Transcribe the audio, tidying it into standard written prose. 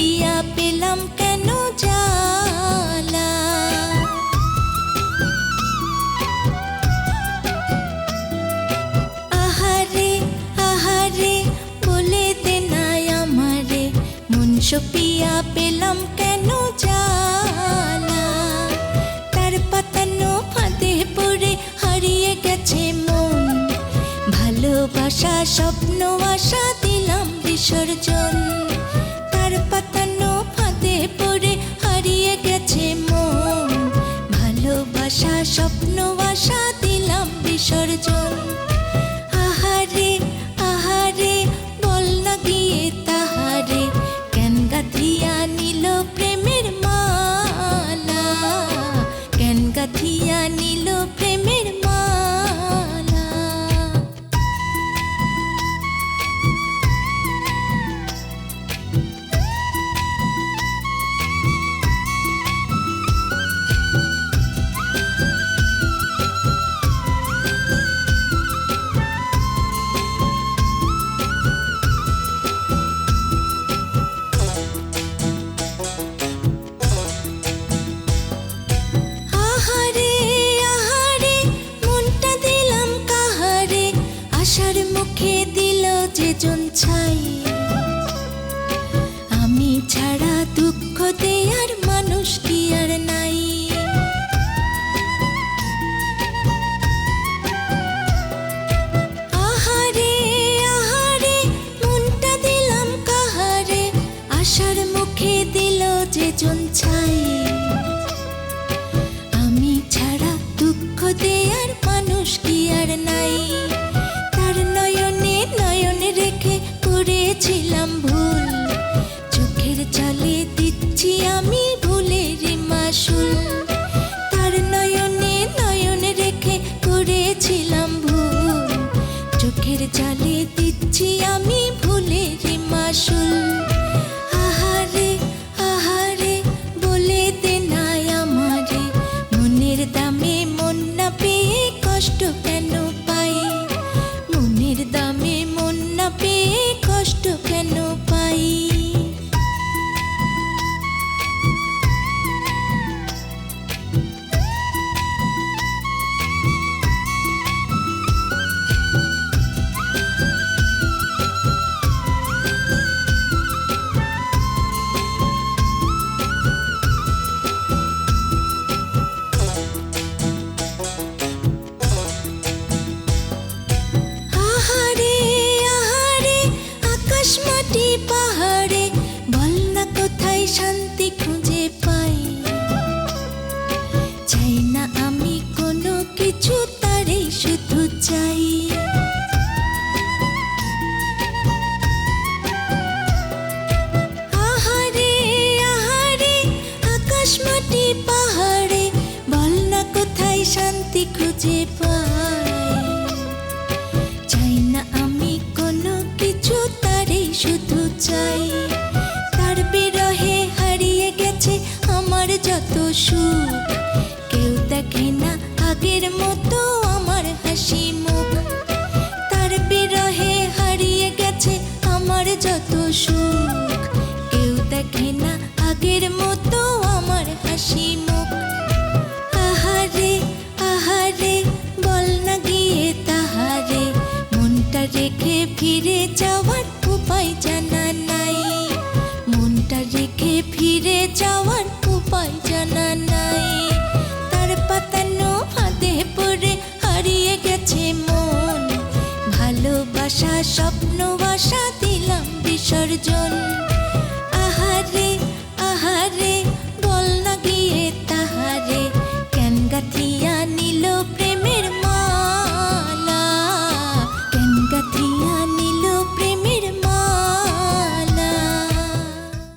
দিয়া পেলাম কেন জ্বালা। আহারে আহারে বলে দে না আমারে, মন সপিয়া পেলাম কেন জ্বালা। তার পাতানো ফাঁদে পড়ে হারিয়ে গেছে মন, ভালোবাসা স্বপ্ন আশা দিলাম বিসর্জন। তার পাতানো ফাঁদে পড়ে হারিয়ে গেছে মন, ভালোবাসা স্বপ্ন আশা দিলাম বিসর্জন। আহারে আহারে বল না গিয়ে তাহারে, কেন গাঁথিয়া নিল প্রেমের মালা, কেন গাঁথিয়া নিল প্রেমের মালা। আহারে আহারে মনটা দিলাম কাহারে, আশার মুখে দিল যে জন ছাই। আমি ছাড়া দুঃখ দেয়ার মানুষ কি আর নাই। আহারে আহারে মনটা দিলাম কাহারে, আশার মুখে দিল যে জন ছাই। আমি ছাড়া দুঃখ দেয়ার মানুষ কি আর নাই। তার নয়নে নয়নে রেখে করেছিলাম ভুল, চোখের জলে দিচ্ছি আমি ভুলের মাসুল। তার নয়নে নয়নে রেখে করেছিলাম ভুল, চোখের জলে দিচ্ছি আমি ভুলের মাসুল। আহারে আহারে বলে দে না আমারে, মনের দামে মন না পেয়ে কষ্ট কেন পাই। মনের দামে মন না পেয়ে কষ্ট কেন পাই। আহারে আহারে আকাশ মাটি পাহাড়ে, বল না কোথায় শান্তি খুঁজে পাই। চাই না আমি কোনো কিছু, তারই শুধু চাই। আহারে আহারে আকাশ মাটি পাহাড়ে, বল না কোথায় শান্তি খুঁজে পাই। চাই না আমি কোনো কিছু, তারই শুধু চাই। তার বিরহে হারিয়ে গেছে আমার যত সুখ, কেউ দেখে না আগের মতো আমার হাসি মুখ। তার বিরহে হারিয়ে গেছে আমার যত সুখ, কেউ দেখে না আগের মতো আমার হাসি মুখ। আহারে আহারে বল না গিয়ে তাহারে, মনটা রেখে ফিরে যাওয়ার উপায় জানা নাই। মনটা রেখে ফিরে যাওয়ার উপায় জানা নাই। তার পাতানো ফাঁদে পড়ে হারিয়ে গেছে মন, ভালোবাসা স্বপ্ন আশা দিলাম বিসর্জন।